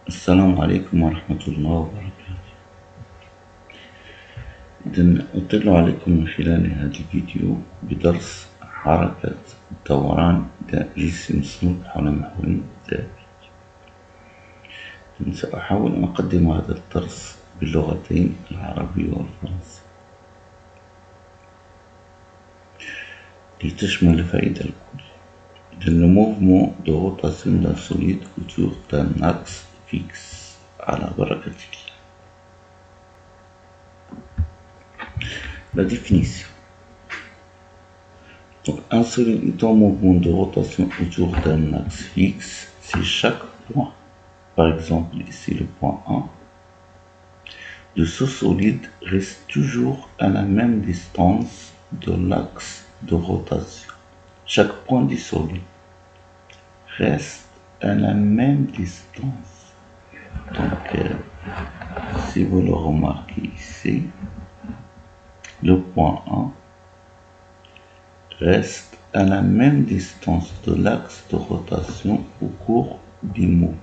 السلام عليكم ورحمة الله وبركاته. إذن أطل عليكم من خلال هذا الفيديو بدرس حركة دوران جسم صلب حول محور ثابت. سأحاول أن أقدم هذا الدرس باللغتين العربية والفرنسية لتشمل الفائدة الكل. Le mouvement de rotation d'un solide autour d'un axe fixe على بركة الله. La définition. Donc, un solide est un mouvement de rotation autour d'un axe fixe si chaque point, par exemple ici le point 1, de ce solide reste toujours à la même distance de l'axe de rotation. Chaque point du solide reste à la même distance. Donc, si vous le remarquez ici, le point 1 reste à la même distance de l'axe de rotation au cours du mouvement.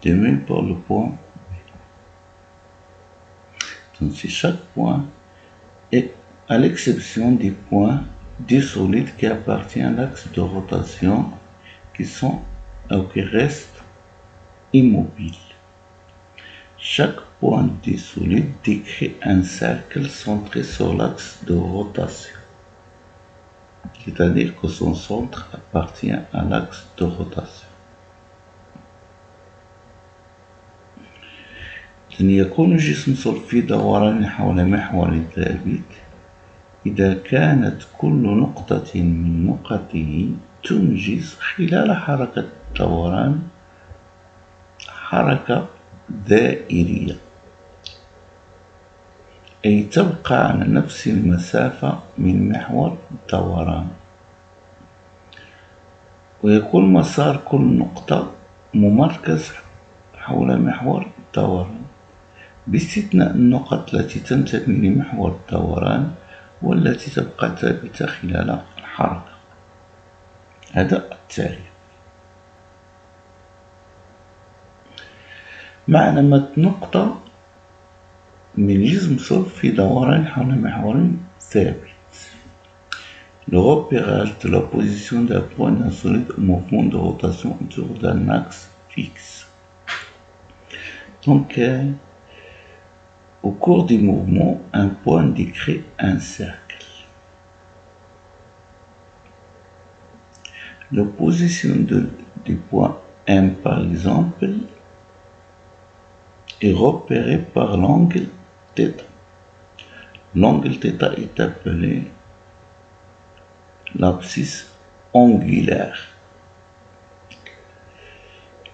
De même pour le point B. Donc, si chaque point est à l'exception des points du solide qui appartient à l'axe de rotation qui restent immobiles. Chaque point du solide décrit un cercle centré sur l'axe de rotation, c'est-à-dire que son centre appartient à l'axe de rotation. يكون جسم صلب في دوران حول محور ثابت إذا كانت كل نقطة من نقطه تنجز خلال حركة الدوران حركة دائرية، أي تبقى على نفس المسافة من محور الدوران، ويكون مسار كل نقطة ممركز حول محور الدوران باستثناء النقط التي تنتمي لمحور الدوران والتي تبقى ثابتة خلال الحركة. هذا التعريف. معنى نقطة من جسم صلب في دوران حول محور ثابت. Le repérage de la position d'un point d'un solide au mouvement de rotation autour d'un axe fixe. Donc, au cours du mouvement, un point décrit un cercle. La position du point M, par exemple, est repérée par l'angle θ. L'angle θ est appelé l'abscisse angulaire.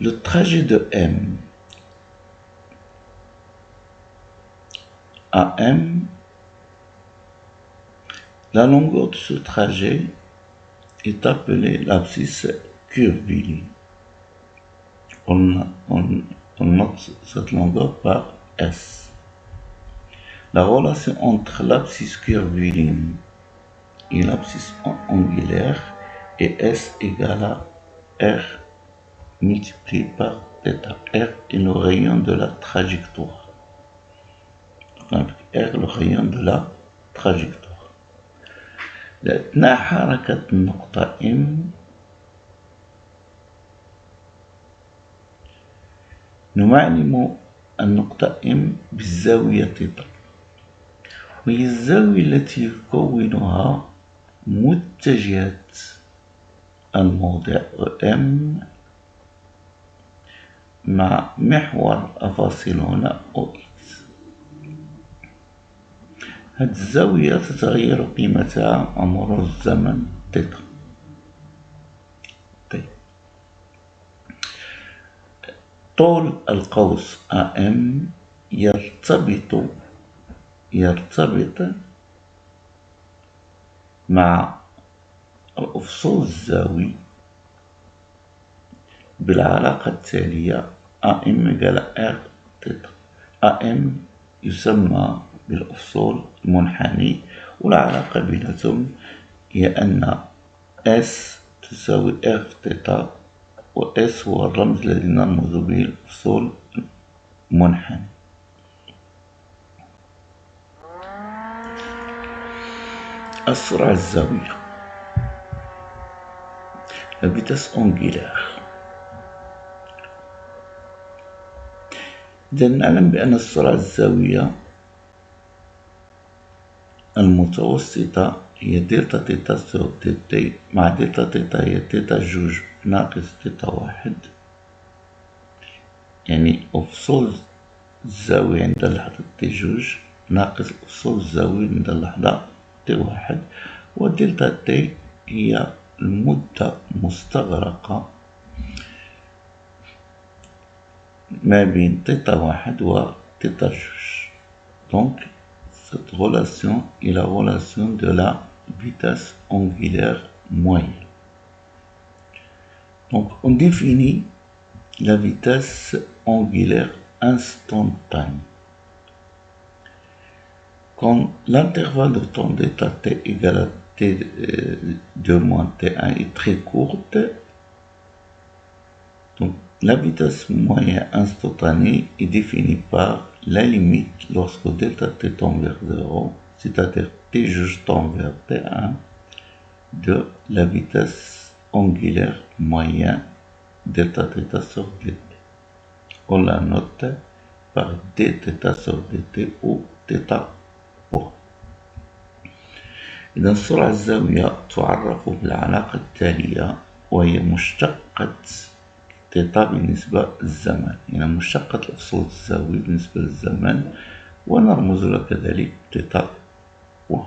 Le trajet de M à M, la longueur de ce trajet est appelée l'abscisse curviligne. On note cette longueur par S. La relation entre l'abscisse curviligne et l'abscisse angulaire est S égale à R multiplié par θ. R est le rayon de la trajectoire. R le rayon de la trajectoire. أثناء حركة النقطة M نعلم النقطة M بالزاوية θ، وهي الزاوية التي يكونها متجهة الموضع M مع محور الفاصل هنا OX. هذه الزاوية تتغير قيمتها مع مرور الزمن θ. طيب. طول القوس AM يرتبط مع الأفصول الزاوي بالعلاقة التالية AM = R θ. AM يسمى بالأفصول المنحني، والعلاقة بيناتهم هي أن S تساوي R في تيتا، وS هو الرمز الذي نرمز به الأفصول المنحني. السرعة الزاوية la vitesse angulaire. إذا نعلم بأن السرعة الزاوية المتوسطة هي دلتا تيتا سور دي تي، مع دلتا تيتا هي تيتا جوج ناقص تيتا واحد، يعني أفصول الزاوية عند اللحظة تي جوج ناقص أفصول الزاوية عند اللحظة تي واحد، ودلتا تي هي المدة المستغرقة ما بين تيتا واحد و تيتا جوج. Donc cette relation est la relation de la vitesse angulaire moyenne. Donc on définit la vitesse angulaire instantanée. Quand l'intervalle de temps d'état t égale à t2 moins t1 est très courte, donc la vitesse moyenne instantanée est définie par la limite lorsque delta t tend vers 0, c'est-à-dire t juge tend vers t1, de la vitesse angulaire moyenne delta θ sur dt. On la note par dθ sur dt ou θ point. إذا السرعة الزاوية تعرف بالعلاقة التالية، وهي مشتقة تيتا بالنسبة للزمن، يعني مشتقة الأفصول الزاوية بالنسبة للزمن، ونرمز لها كذلك تيتا بوان.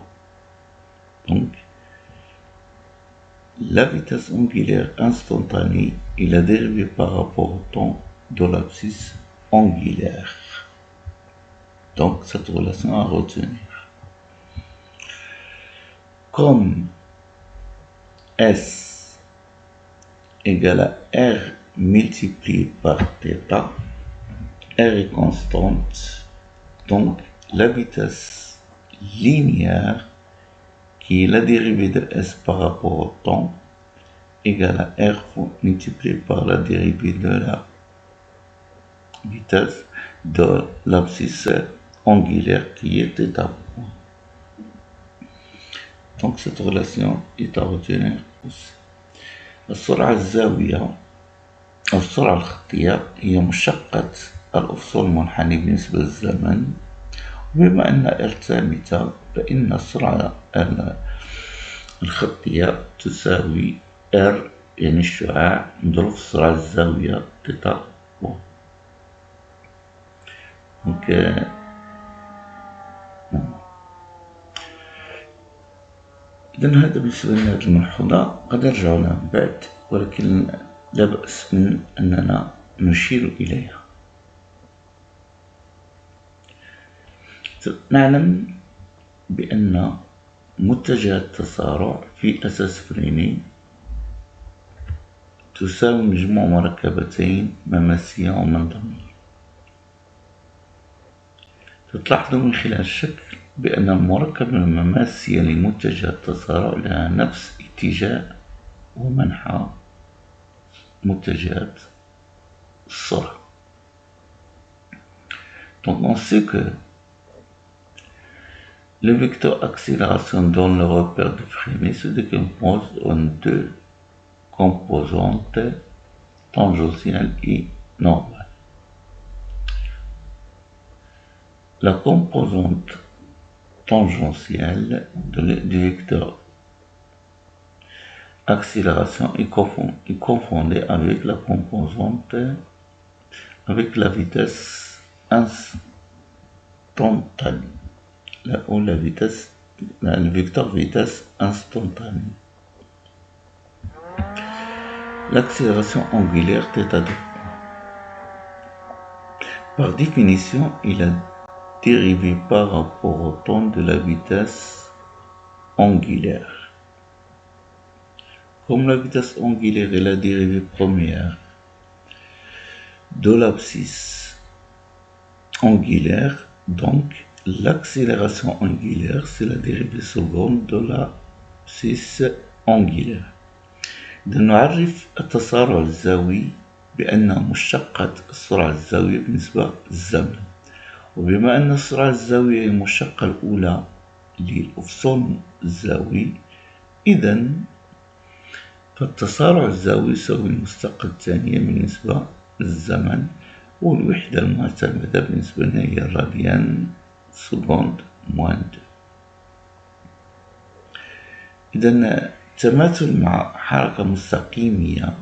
Donc, la vitesse angulaire instantanée est la dérivée par rapport au temps de l'abscisse angulaire. Donc, cette relation à retenir. Comme S égale à R multiplié par θ, R est constante, donc la vitesse linéaire qui est la dérivée de S par rapport au temps égale à R multiplié par la dérivée de la vitesse de l'abscisse angulaire qui est θ. Donc cette relation est à retenir aussi. السرعة الزاوية أو السرعة الخطية هي مشقة الأفصول المنحني بالنسبة للزمن، وبما أن R ثابتة فإن السرعة الخطية تساوي R يعني الشعاع مضروب في السرعة الزاوية θ. Donc إذن هذا بالنسبة لهذه الملحوظة، قد نرجع لها من بعد، ولكن لا بأس من أننا نشير إليها. نعلم بأن متجهات التسارع في أساس فريني تساوي مجموع مركبتين مماسية ومنظمية. تلاحظوا من خلال الشكل بأن المركبة المماسية لمتجه التسارع لها نفس اتجاه ومنحى متجهات السرعة. Donc on sait que le vecteur accélération dans le repère de Freinet se décompose en deux composantes tangentielles et normales. La composante tangentielle du vecteur accélération est confondée avec la composante avec la vitesse instantanée, ou le vecteur vitesse instantanée. L'accélération angulaire θ2. Par définition, il a dérivé par rapport au temps de la vitesse angulaire. Comme la vitesse angulaire est la dérivée première de l'abscisse angulaire, donc l'accélération angulaire c'est la dérivée seconde de l'abscisse angulaire. إذا نعرف التسارع الزاوي بأن مشتقة السرعة الزاوية بالنسبة للزمن، وبما أن السرعة الزاوية هي المشتقة الأولى للأفصون الزاوي، إذا فالتسارع الزاوي يساوي المشتقة الثانية بالنسبة للزمن، والوحدة المعتمدة بالنسبة لنا هي الراديان سكوند موان دو. إذا التماثل مع حركة مستقيمية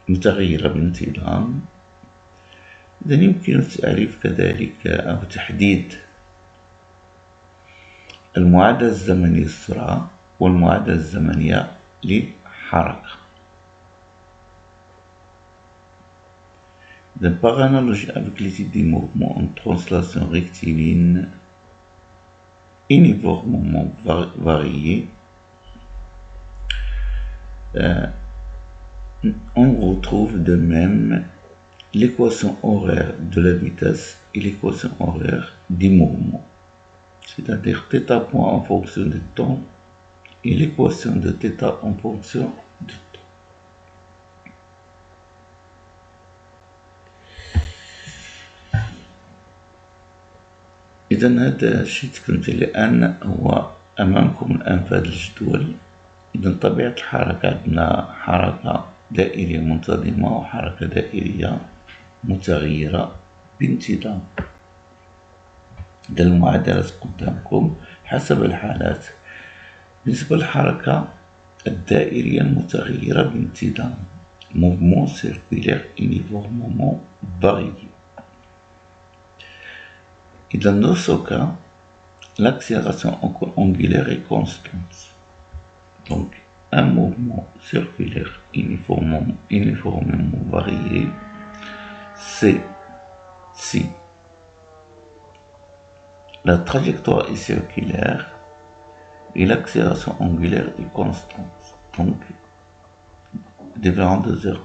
متغيرة بانتظام، إذا يمكن التعريف كذلك أو تحديد المعادلة الزمنية للسرعة والمعادلة الزمنية للحركة. Par analogie avec l'étude des mouvements en translation rectiligne uniformément variés, on retrouve de même l'équation horaire de la vitesse et l'équation horaire du mouvement, c'est-à-dire θ point en fonction du temps et l'équation de θ en fonction du temps. إذا هذا الشيء تكلمت عليه الآن هو أمامكم الآن في هذا الجدول. إذا طبيعة الحركة عندنا حركة دائرية منتظمة وحركة دائرية متغيرة بانتظام. إذا المعادلات قدامكم حسب الحالات. بالنسبة للحركة الدائرية المتغيرة بانتظام mouvement circulaire uniformément varié. Et dans ce cas, l'accélération angulaire est constante. Donc, un mouvement circulaire uniformément varié, c'est si la trajectoire est circulaire et l'accélération angulaire est constante, donc différent de 0.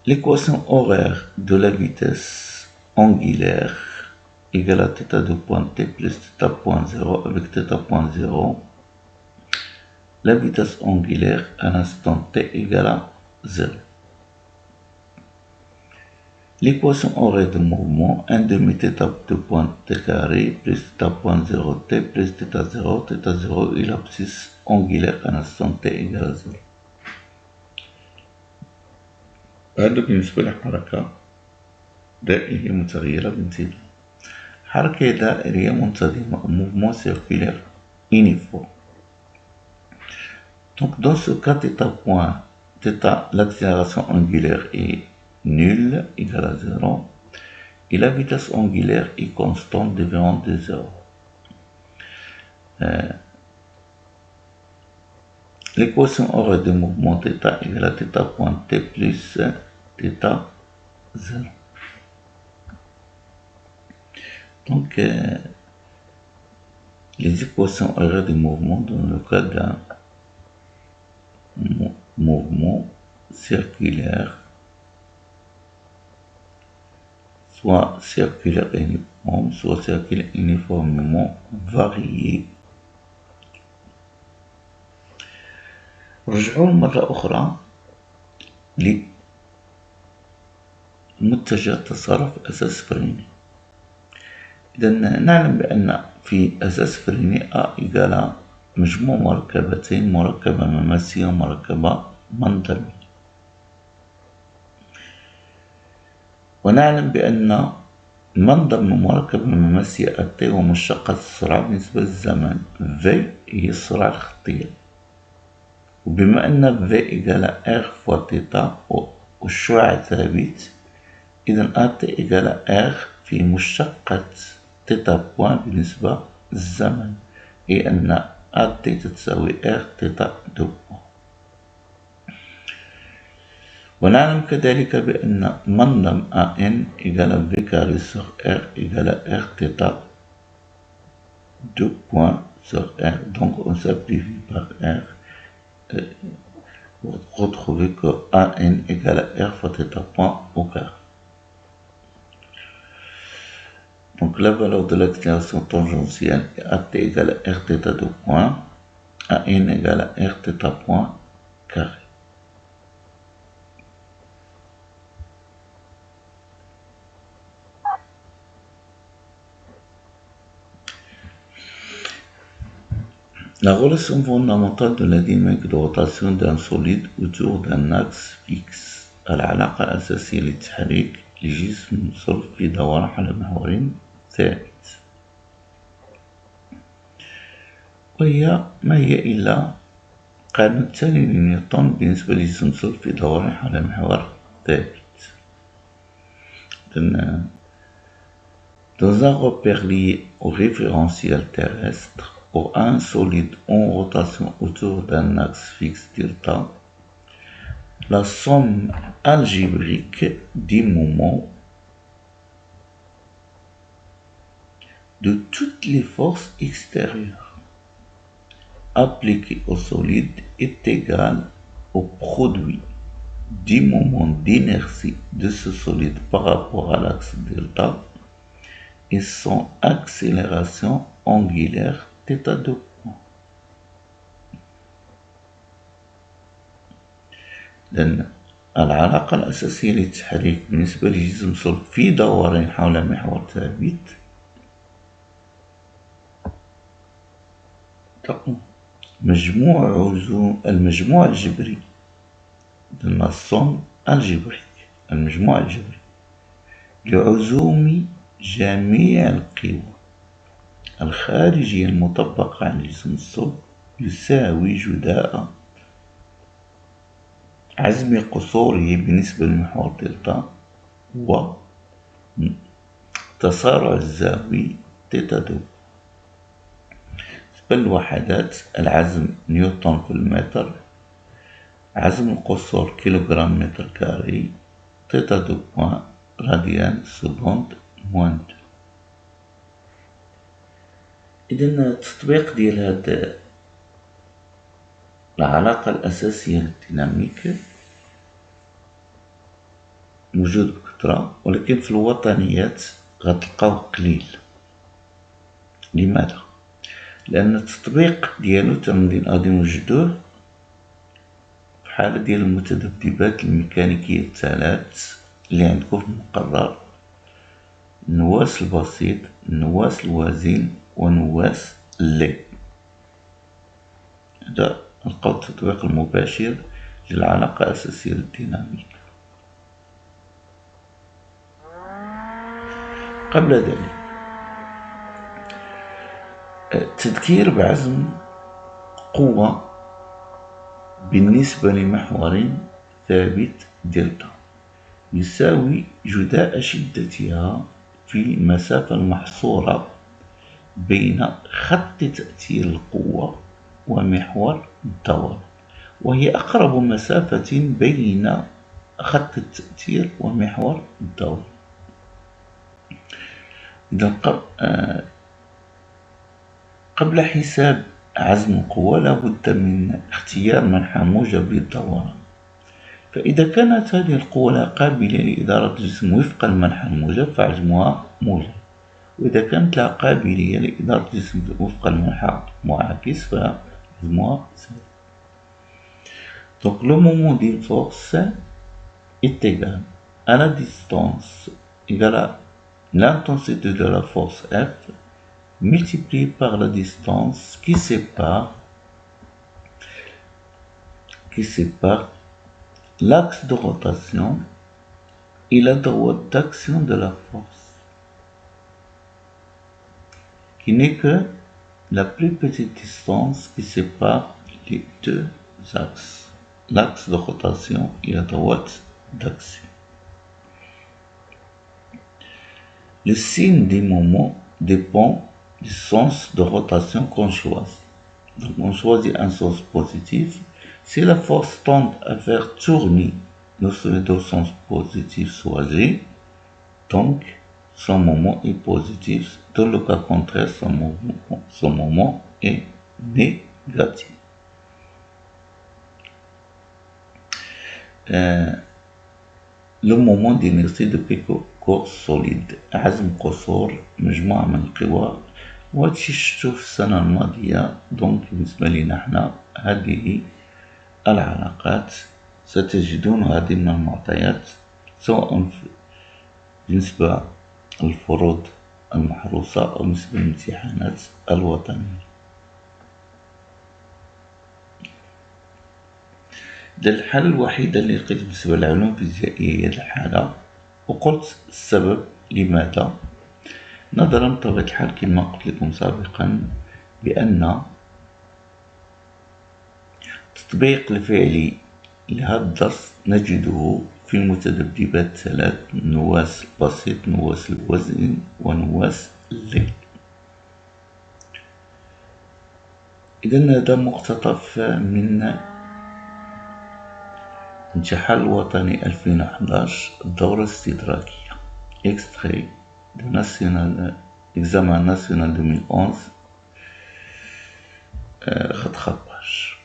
L'équation horaire de la vitesse angulaire égale à θ de point t plus θ point 0 avec θ point 0, la vitesse angulaire à l'instant t égale à 0. L'équation horaire de mouvement 1 demi θ de point t carré plus θ point 0 t plus θ 0 et l'abscisse angulaire à l'instant t égale à 0. هذا بالنسبة للحركة دائرية متغيرة بانتظام. حركة دائرية منتظمة mouvement circulaire uniforme. Donc dans ce cas θ, l'accélération angulaire est nulle, égale à 0, et la vitesse angulaire est constante différente de 0. L'équation horaire de mouvement θ égale à θ point t plus θ 0. Donc, les équations horaires du mouvement dans le cas d'un mouvement circulaire, soit circulaire uniforme, soit circulaire uniformément varié. رجعوا مرة أخرى لمتجه التسارع في أساس فريني. إذا نعلم بأن في أساس فريني A إيجال مجموع مركبتين، مركبة مماسية ومركبة منظمية، ونعلم بأن منظم مركبة مماسية T ومشتقة السرعة بالنسبة للزمن V هي السرعة الخطية، وبما أن V إيجال R فوا θ والشعاع ثابت، إذا AT إيجال R في مشتقة θ بوان بالنسبة للزمن، أي أن AT تساوي R θ دو بوان. ونعلم كذلك بأن منظم AN إيجال V carré sur R إيجال R θ دو بوان sur R. Donc on simplifie par R pour retrouver que AN égale à R fois θ point au carré. Donc la valeur de l'accélération tangentielle est AT égale à R θ de point AN égale à R θ point carré. La relation fondamentale de la dynamique de rotation d'un solide autour d'un axe fixe. العلاقة الأساسية للتحريك لجسم صلب في دوران حول محور ثابت، وهي ما هي إلا قانون الثاني لنيوتن بالنسبة لجسم صلب في دوران حول محور ثابت. Dans un repère lié au référentiel terrestre, pour un solide en rotation autour d'un axe fixe delta, la somme algébrique des moments de toutes les forces extérieures appliquées au solide est égale au produit des moments d'inertie de ce solide par rapport à l'axe delta et son accélération angulaire θ2. لأن العلاقة الأساسية للتحريك بالنسبة لجسم صلب في دوران حول محور ثابت المجموع الجبري الصم الجبري المجموع الجبري لعزوم جميع القوى الخارجية المطبقة على الجسم الصلب يساوي جداء عزم قصوره بالنسبة لمحور دلتا و تسارع الزاوي θ2. بالوحدات العزم نيوتن في المتر، عزم القصور كيلوغرام متر كاري، θ2 بوان راديان سكوند موان 2. إذن التطبيق ديال هاد العلاقة الأساسية للديناميك موجود بكثرة، ولكن في الوطنيات غتلقاوه قليل. لماذا؟ لأن التطبيق ديالو غادي نوجدوه في حالة ديال المتذبذبات الميكانيكية الثلاث اللي عندكم في المقرر: النواس البسيط، النواس الوزين، ونواس اللي. هذا نلقاو التطبيق المباشر للعلاقة الأساسية للديناميك. قبل ذلك تذكير بعزم قوة بالنسبة لمحور ثابت دلتا يساوي جداء شدتها في المسافة المحصورة بين خط تأثير القوة ومحور الدوران، وهي أقرب مسافة بين خط التأثير ومحور الدوران. إذا قبل حساب عزم القوة لابد من اختيار منحى موجب للدوران، فإذا كانت هذه القوة لا قابلة لإدارة الجسم وفق المنحى الموجب فعزمها موجب، وإذا كانت لا قابلة لإدارة الجسم وفق المنحى معاكس فعزمها سالب. Donc le moment d'une force est égal à la distance égale à l'intensité de la force F multiplié par la distance qui sépare l'axe de rotation et la droite d'action de la force, qui n'est que la plus petite distance qui sépare les deux axes, l'axe de rotation et la droite d'action. Le signe des moments dépend du sens de rotation qu'on choisit. Donc on choisit un sens positif. Si la force tend à faire tourner le solide au sens positif soit G, donc son moment est positif. Dans le cas contraire, son moment est négatif. Le moment d'inertie de corps solide. عزم قصور مجموعة من القوى وهادشي شفتو في السنة الماضية. دونك بالنسبة لينا حنا هذه العلاقات ستجدون هذه من المعطيات سواء بالنسبة للفروض المحروسة أو بالنسبة للامتحانات الوطنية. الحالة الوحيدة اللي لقيت بالنسبة للعلوم الفيزيائية هي الحالة، وقلت السبب لماذا. نظرا بطبيعة الحال كما قلت لكم سابقا بأن التطبيق الفعلي لهذا الدرس نجده في المتذبذبات الثلاث: نواة البسيط، نواة الوزن، ونواة الليل. إذن هذا مقتطف من الامتحان الوطني 2011 الدورة الاستدراكية extrait de national examen national 2011 خطاش.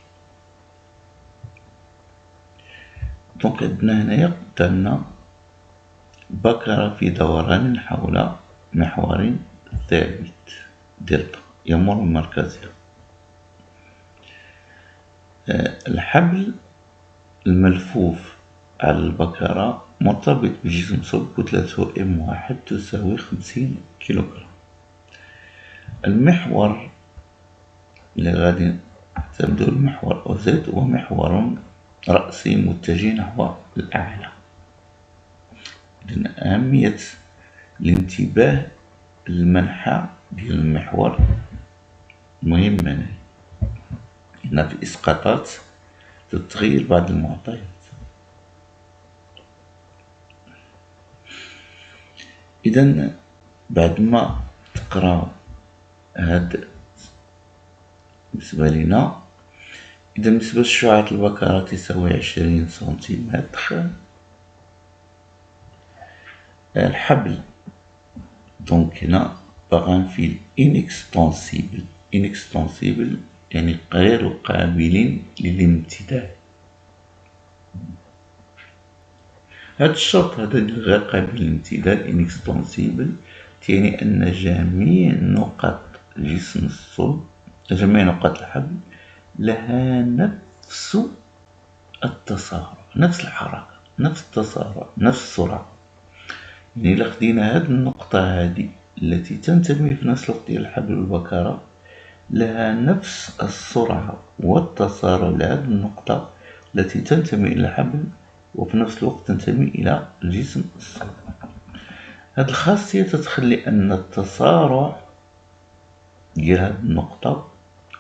دونك عندنا هنايا قدامنا بكرة في دوران حول محور ثابت دلتا يمر من مركزها. الحبل الملفوف على البكرة مرتبط بجسم صلب كتلته M1 تساوي 50 كيلوغرام. المحور اللي غادي نعتمدو المحور OZ هو محور رأسي متجه نحو الأعلى. إذن أهمية الانتباه للمنحى ديال المحور مهمة هنا في إسقاطات تتغير بعض المعطيات. إذن بعد ما تقرا هاد بالنسبة لنا، إذا بالنسبة لشعاع البكرة تساوي 20 سنتيمتر. الحبل دونك هنا باغا في inextensible يعني غير قابل للامتداد. هاد الشرط هذا غير قابل للامتداد inextensible تعني أن جميع نقاط جسم الصلب، جميع نقاط الحبل لها نفس التسارع، نفس الحركة، نفس التسارع، نفس السرعة. يعني إلا خدينا هاد النقطة هادي التي تنتمي في نفس الوقت إلى الحبل والبكرة لها نفس السرعة والتسارع لهذه النقطة التي تنتمي إلى الحبل وفي نفس الوقت تنتمي إلى الجسم الصلب. هذه الخاصية تتخلي أن التسارع ديال هذه النقطة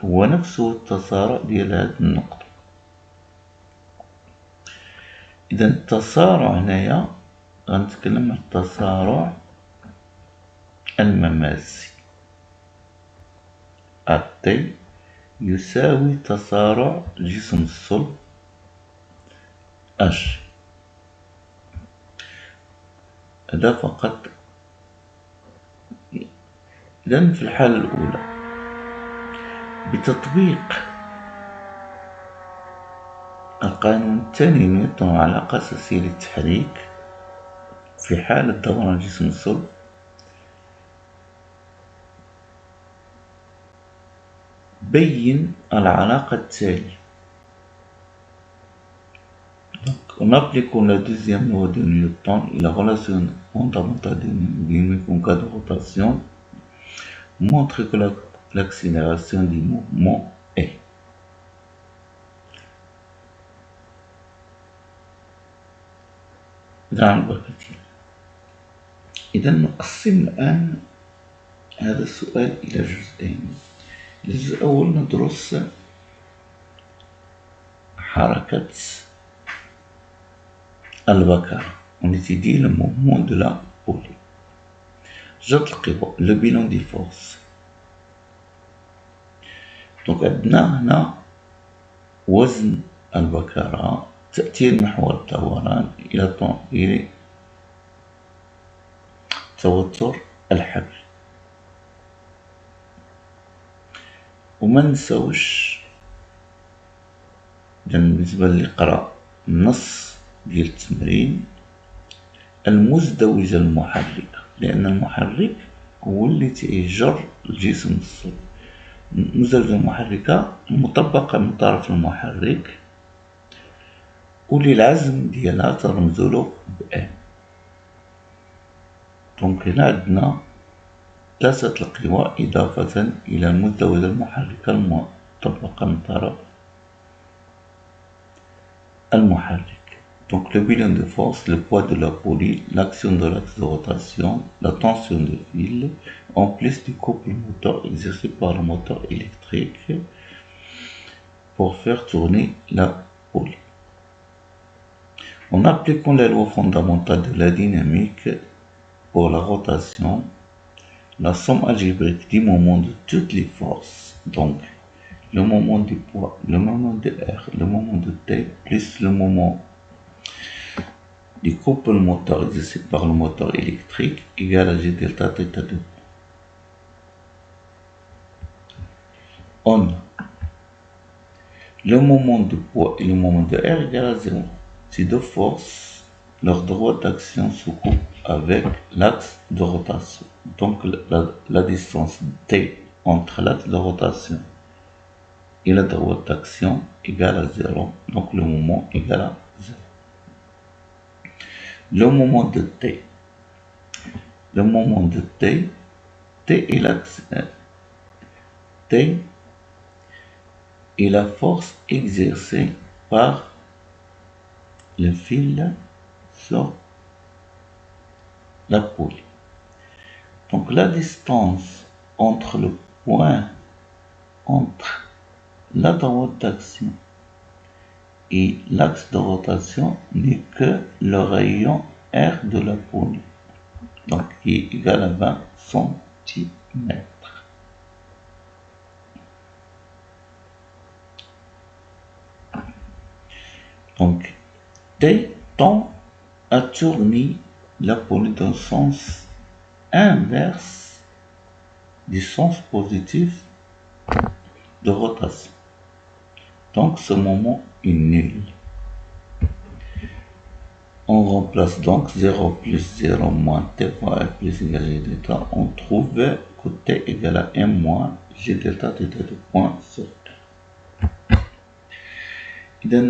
هو نفسه التسارع ديال هذه النقطة. إذا التسارع هنايا غنتكلم عن التسارع المماسي. التي يساوي تسارع جسم الصلب اش. هذا فقط. إذن في الحالة الأولى بتطبيق القانون الثاني نيوتن علاقة أساسية للتحريك في حالة دوران جسم الصلب، بين العلاقة التالية. On applique la deuxième loi de Newton et la relation fondamentale dynamique en cas de rotation montre que l'accélération du mouvement est إذا نقسم الآن هذا السؤال إلى جزئين. الجزء الأول ندرس حركة البكرة on étudie le mouvement de la poulie. جد القوى le bilan des forces. دونك عندنا هنا وزن البكرة، تأثير محور الدوران إلى توتر الحبل. وما نساوش بالنسبة اللي قرأ النص ديال التمرين المزدوجة المحركة، لأن المحرك هو اللي تيجر الجسم الصلب. المزلزلة المحركة مطبقة من طرف المحرك واللي العزم ديالها ترمزولو ب M. دونك هنا عندنا ثلاثة القوى إضافة إلى المزدوجة المحركة المطبقة من طرف المحرك. Donc le bilan de force, le poids de la poulie, l'action de l'axe de rotation, la tension de fil, en plus du couple moteur exercé par le moteur électrique pour faire tourner la poulie. En appliquant les lois fondamentales de la dynamique pour la rotation, la somme algébrique du moment de toutes les forces, donc le moment du poids, le moment de R, le moment de T, plus le moment du couple moteur exercé par le moteur électrique égale à G delta θ de. On a le moment de poids et le moment de R égale à 0. Ces deux forces, leur droit d'action se coupe avec l'axe de rotation. Donc la distance T entre l'axe de rotation et la droite d'action égale à 0. Donc le moment égale à 0. Le moment de T. Le moment de T, T est l'axe T est la force exercée par le fil sur la poulie. Donc la distance entre le point entre la droite d'action et l'axe de rotation n'est que le rayon R de la poulie, donc qui est égal à 20 cm. Donc T tend à tourner la poulie dans le sens inverse du sens positif de rotation. Donc ce moment est nul. On remplace donc 0 plus 0 moins T fois R plus égal G delta. On trouve que T égale à M moins G delta θ de point sur R. إذا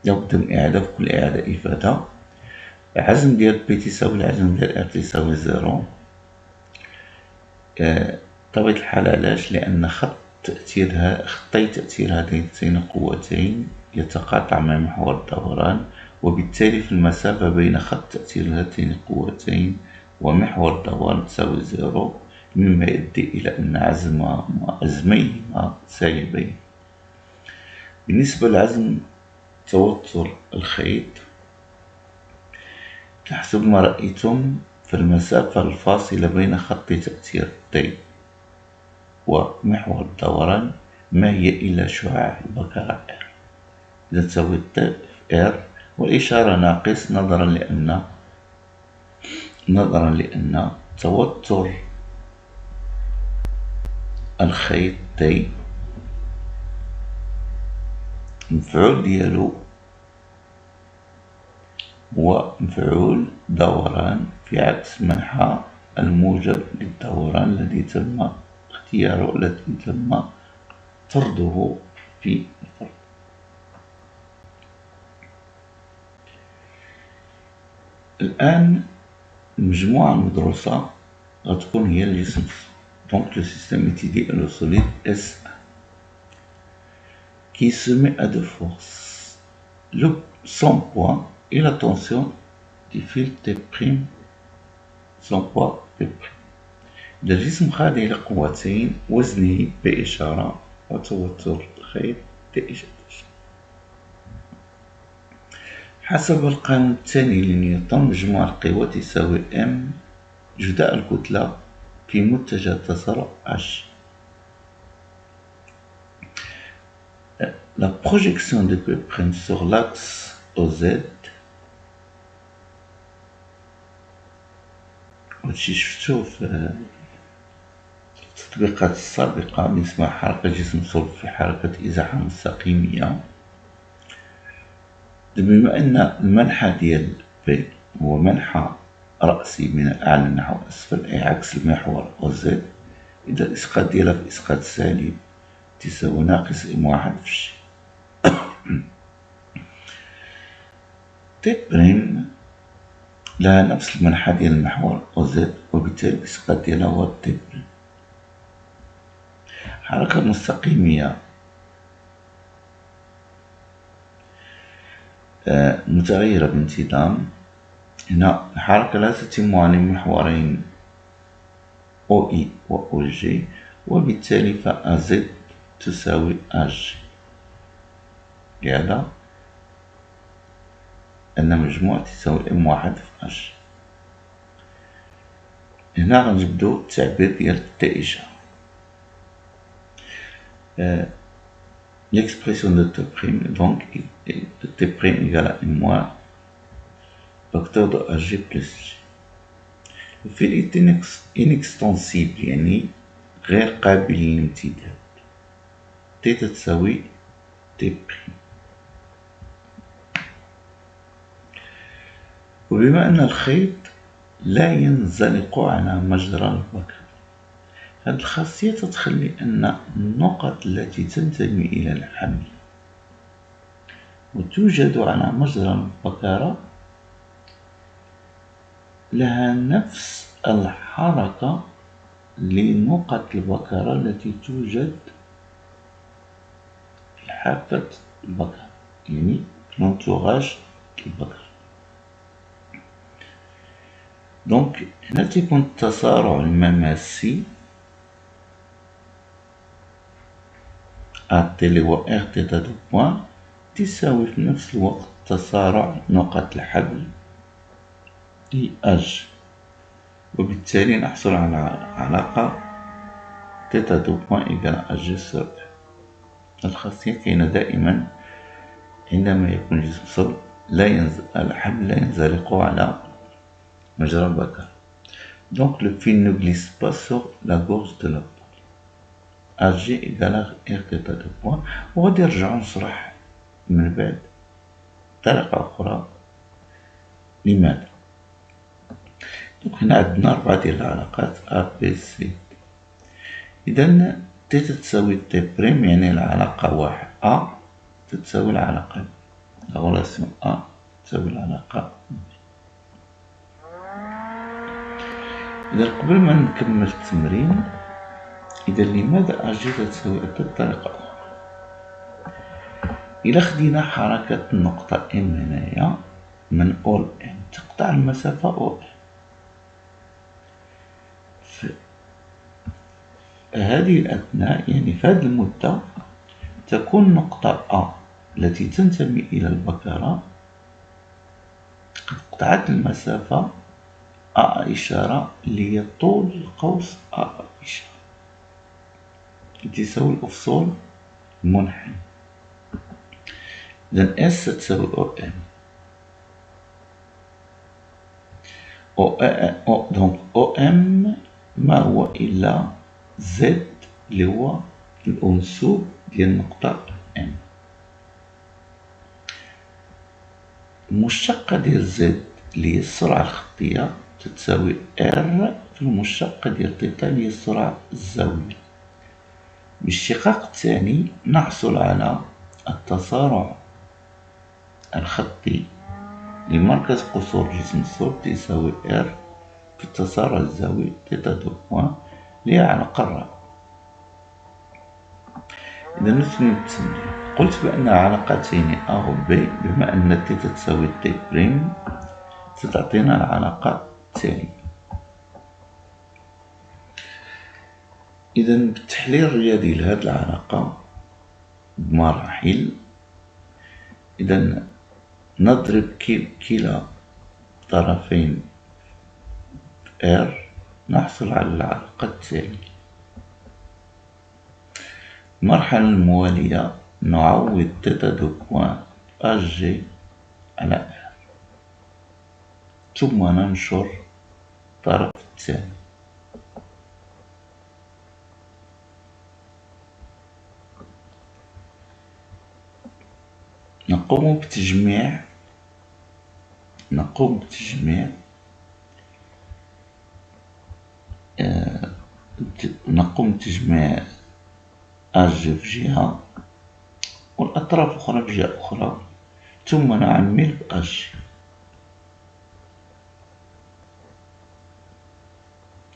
لابد من إعادة في كل إعادة إفادة. العزم ديال بي تساوي العزم ديال ار تساوي 0. بطبيعة الحال علاش؟ لأن خطي تأثير هاتين القوتين يتقاطع مع محور الدوران، وبالتالي في المسافة بين خط تأثير هاتين القوتين ومحور الدوران تساوي 0، مما يؤدي إلى أن عزميهما سالبين. بالنسبة لعزم توتر الخيط، حسب ما رأيتم في المسافة الفاصلة بين خط تأثير T ومحور الدوران ما هي إلا شعاع البكرة R. إذا تساوي T في R، والإشارة ناقص نظرا لأن توتر الخيط T مفعول ديالو هو مفعول دوران في عكس منحى الموجب للدوران الذي تم اختياره، الذي تم طرده في الفرض. الآن المجموعة المدروسة غتكون هي الجسم. Donc le système étudié est le solide S1 qui se met à deux forces, son poids et la tension du fil T', son poids P'. الجسم خاضع إلى قوتين وزنه بإشارة وتوتر الخيط بإشارة. حسب القانون الثاني لنيوتن، مجموع القوى تساوي M جداء الكتلة في متجه تسارع H. La projection de P' sur l'axe OZ هادشي شفتو في التطبيقات السابقة بالنسبة لحركة جسم صلب في حركة إزاحة مستقيمية. بما أن المنحى ديال P هو منحى رأسي من الأعلى نحو أسفل، أي عكس المحور OZ. إذا الإسقاط ديالها في إسقاط سالب تساوي ناقص M1 في G. T بريم لها نفس المنحى ديال المحور OZ، وبالتالي الإسقاط ديالها هو T بريم. حركة مستقيمية متغيرة بانتظام. هنا الحركة لا تتم عن المحورين OI و OG، وبالتالي فAZ تساوي AG، لهذا أن مجموع تساوي M1 في AG. هنا غنجبدو التعبير ديال التائجة. L'expression de T', donc T' égale à M- facteur de AG plus G. الفعل est inextensible، يعني غير قابل للامتداد. T تساوي T'. وبما أن الخيط لا ينزلق على مجرى البكر، هذه الخاصية تتخلي أن النقط التي تنتمي إلى الحبل وتوجد على مجرى البكرة لها نفس الحركة لنقط البكرة التي توجد في حافة البكرة، يعني لونتوراج البكرة. دونك هنا تيكون التسارع المماسي AT اللي هو R تيتا دو بوان تساوي في نفس الوقت تسارع نقط الحبل I H، وبالتالي نحصل على علاقة تيتا دو بوان إيكال AG سور R. الخاصية كاينة دائما عندما يكون جسم صلب الحبل لا ينزلق على مجرى البكرة. Donc le fil ne glisse pas sur la gorge de la boule. AG égale R تيتا دو بوان. وغادي نرجعو نشرح من بعد طريقة أخرى لماذا. دونك هنا عندنا 4 ديال العلاقات A B C. إذا T تساوي T بريم، يعني العلاقة واحد A تساوي العلاقة B. La relation A تساوي العلاقة B. إذا قبل ما نكمل التمرين، إذا لماذا أجي تساوي A بطريقة أخرى؟ إلا خدينا حركة النقطة M هنايا من O ل M تقطع المسافة O M. في هذه الأثناء، يعني في هذه المدة، تكون نقطة A التي تنتمي إلى البكرة قد قطعت المسافة A إشارة اللي هي طول القوس A إشارة تساوي الأفصول المنحنى. إذا S تساوي OM. دونك OM ما هو إلا Z اللي هو الأنسوب ديال النقطة M. المشتقة ديال Z اللي هي السرعة الخطية تتساوي R في المشتقة ديال تيتا اللي هي السرعة الزاوية. بالاشتقاق الثاني نحصل على التسارع الخطي لمركز قصور جسم الصلب تساوي R في التسارع الزاوي تيتا دو بوان اللي هي على قارة. إذا نكمل التمرين. قلت بأن علاقتين A و B بما أن تيتا تساوي T بريم ستعطينا العلاقة التالية. إذا بالتحليل الرياضي لهذه العلاقة بمراحل، إذا نضرب كلا طرفين R نحصل على العلاقة التالية. المرحلة الموالية نعوض تيتا دو بوان AG على R، ثم ننشر الطرف الثاني. نقوم بتجميع نقوم بتجميع أج في جهة والأطراف أخرى في جهة أخرى، ثم نعمل بأج.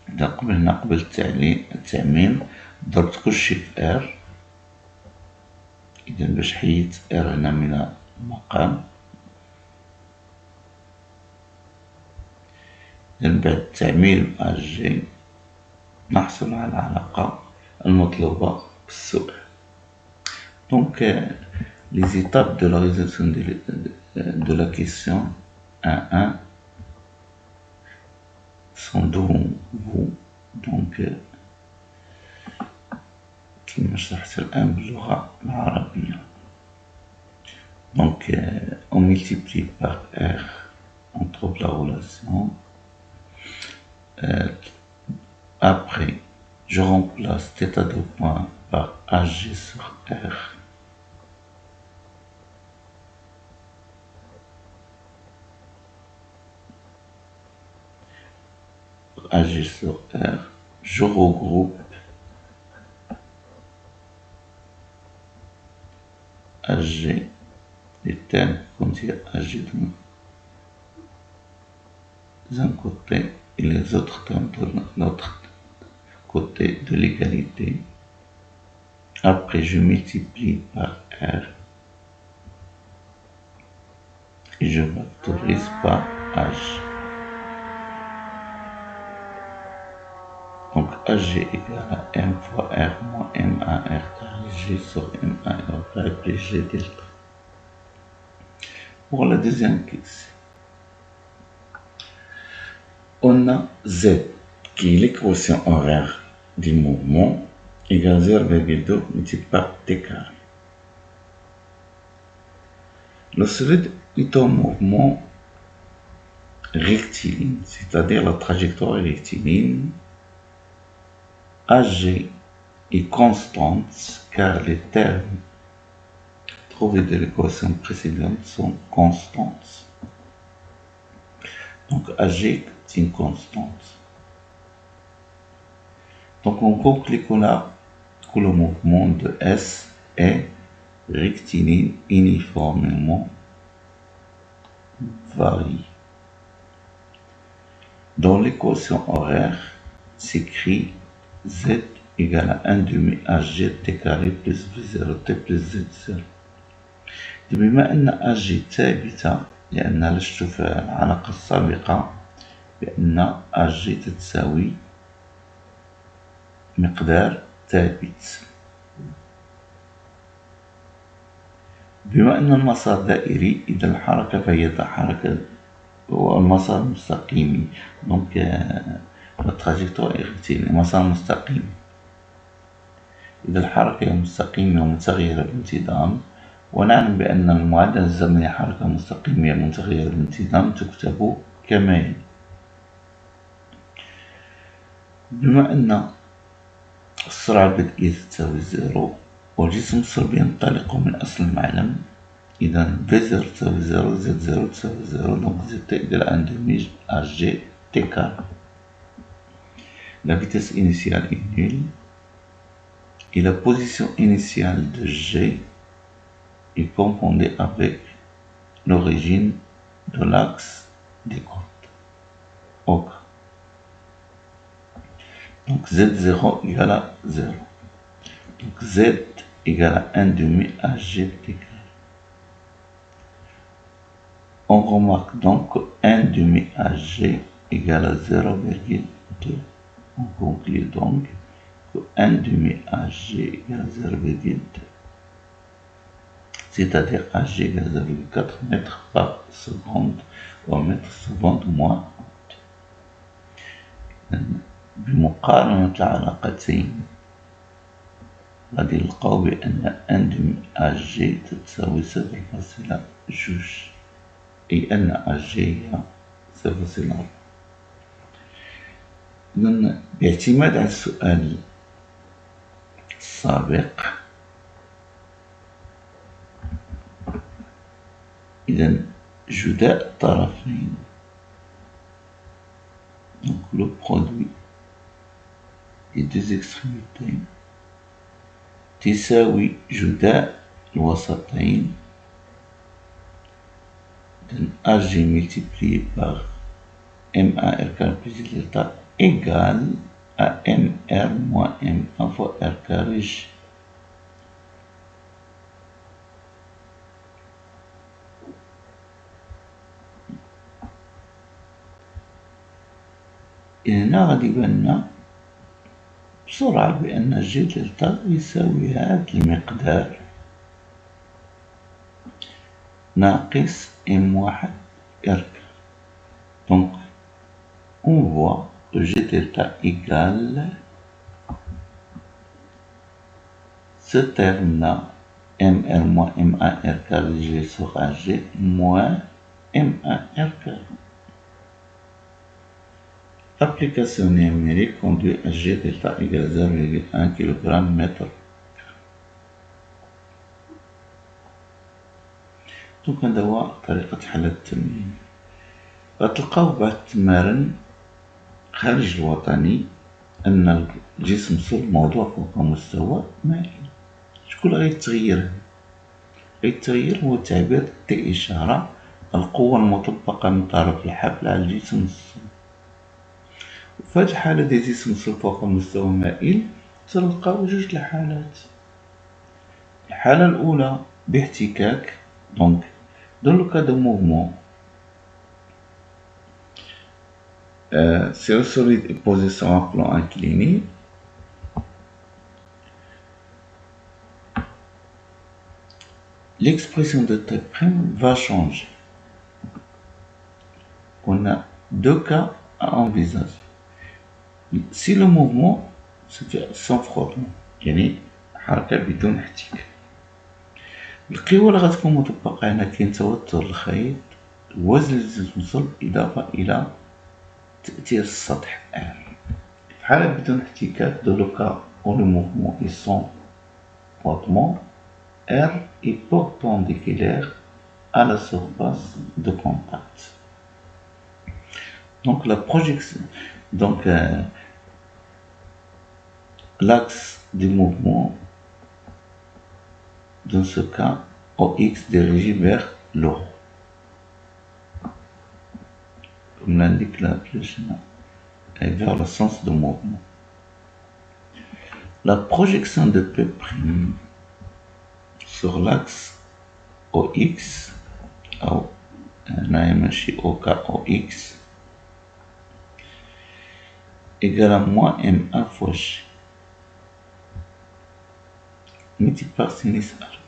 إذا قبل التعميم ضربت كلشي في ار. إذا باش حيدت ار هنا من المقام، إذا بعد التعميل بأج نحصل على العلاقة المطلوبة بالسؤال. Donc, les étapes de la résolution de la question 1.1 sont devant vous. Donc, كما شرحت الآن باللغة العربية. Donc, on multiplie par R, on trouve la relation. Après, je remplace θ de point par AG sur R. AG sur R, je regroupe AG, les termes contiennent AG d'un côté et les autres termes de l'autre côté de l'égalité. Après, je multiplie par R et je factorise par H. Donc, AG égale à M fois R moins M à R carré G sur M à R carré plus G delta. Pour la deuxième question, on a Z qui est l'équation horaire du mouvement égale 0,2 multiplié par T carré. Le solide est en mouvement rectiligne, c'est-à-dire la trajectoire est rectiligne. AG est constante car les termes trouvés de l'équation précédente sont constantes. Donc AG est une constante. Donc on conclut que le mouvement de S est rectiligne uniformément varie. Dans l'équation horaire, s'écrit Z égale à 1 demi AG T carré plus V0 T plus Z0. بما أن AG ثابتة لأننا لشت في العلاقة السابقة بأن AG تتساوي مقدار ثابت. بما أن المسار دائري إذا الحركة فهي حركة والمسار مستقيمي. Donc la trajectoire est rectiligne، مسار مستقيم. إذا الحركة مستقيمة ومتغيرة الانتظام، ونعلم بأن المعادلة الزمنية حركة مستقيمة متغيرة الانتظام تكتب كما يلي. بما أن السرعة البدئية تساوي 0 والجسم الصلبي ينطلق من أصل المعلم، إذا V0 تساوي 0 Z0 تساوي 0 donc Z égale à 1 demi AG T carré. La vitesse initiale est nulle et la position initiale de G est confondue avec l'origine de l'axe des côtes. OK. Donc Z0 égale à 0. Donc Z égale à 1 demi AG T carré. On remarque donc que 1 demi AG égale à 0,2. On conclut donc que 1 demi AG égale à 0,2. C'est-à-dire AG égale à 0,4 mètres par seconde ou mètre seconde moins. بمقارنة العلاقتين غادي نلقاو بأن 1 دمي AG تتساوي 0.2، أي أن AG هي 0.4. إذن باعتماد على السؤال السابق، إذن جداء الطرفين donc le produit les deux extrémités تساوي جداء الوسطين AG multiplié par MA R carré plus delta égale à MR moins M1 fois R carré G. هنا غادي يبان لنا بسرعة بأن جي دلتا يساوي هذا المقدار ناقص M1 R. Donc on voit que G delta égale ce terme-là, MR moins MA R carré G sera G moins MA R carré. L'application numérique conduit à G delta égale 0,1 kg mètre. دونك هذا هو طريقة حل التمرين. غتلقاو بعض التمارين خارج الوطني أن الجسم صلب موضوع فوق مستوى مائل. شكون غيتغير؟ غيتغير هو تعبير دي إشارة القوة المطبقة من طرف الحبل على الجسم الصلب. في هذه الحالة ديال جسم صلب فوق مستوى مائل تلقاو جوج الحالات. الحالة الأولى باحتكاك. Donc, dans le cas de mouvement, si le solide est posé sur un plan incliné, l'expression de T' va changer. On a deux cas à envisager. Si le mouvement se fait sans frottement, يعني حركة بدون احتكاك، القوة اللي غتكون مطبقة هنا كاين توتر الخيط، وزن الجسم صلب إضافة إلى تأثير السطح R. في حالة بدون احتكاك dans le cas où le mouvement est sans frottement, R est perpendiculaire à la surface de contact. Donc la projection, donc l'axe du mouvement dans ce cas OX dirigé vers le haut, comme l'indique la flèche et vers le sens de mouvement. La projection de P' sur l'axe OX أو هنايا ماشي OK OX égale à moins M1 fois G multiplié par sinus alpha.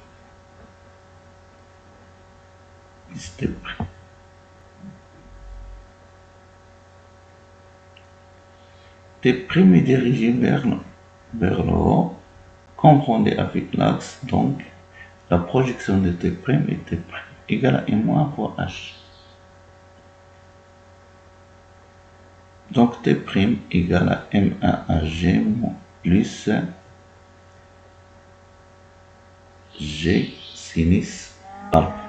T' est dirigé vers le haut, confondé avec l'axe, donc la projection de T' est T' égale à M1 fois H. Donc T' égale à M1 HG plus G sinus alpha.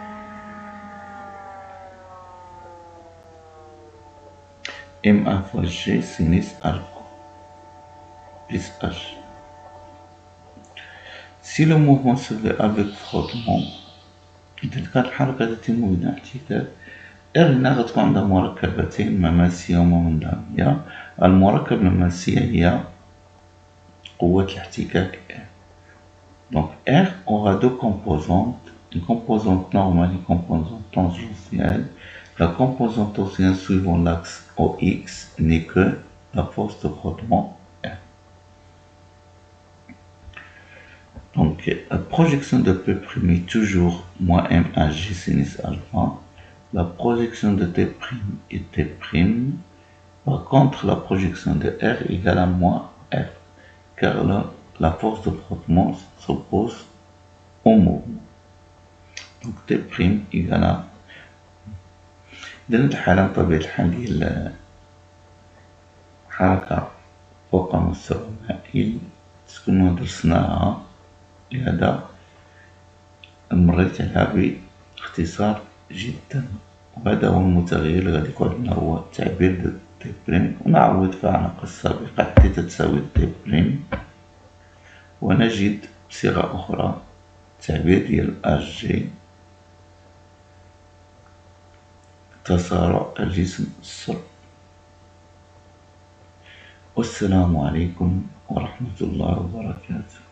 M1 fois G sinus alpha plus H. Si le mouvement se fait avec frottement، إذا كانت الحركة تتم بدون احتكاك، R هنا غتكون عندها مركبتين مماسية ومندامية. المركبة المماسية هي قوة الاحتكاك R. Donc R aura deux composantes, une composante normale et une composante tangentielle. La composante tangentielle suivant l'axe OX n'est que la force de frottement R. Donc la projection de P' est toujours moins MAG sinus alpha. La projection de T' est T'. Par contre, la projection de R égale à moins R, car la force de frottement s'oppose au mouvement. Donc T' égale à إذن الحالة بطبيعة الحال ديال حركة فوق مستوى مائل تكون درسناها، لهذا مريت عليها باختصار جدا. وهذا هو المتغير اللي غادي يكون عندنا هو تعبير تي بريم، ونعوض في عنق السابقة تيتا تساوي تي بريم، ونجد بصيغة أخرى التعبير ديال اش جي تسارع الجسم الصلب. والسلام عليكم ورحمة الله وبركاته.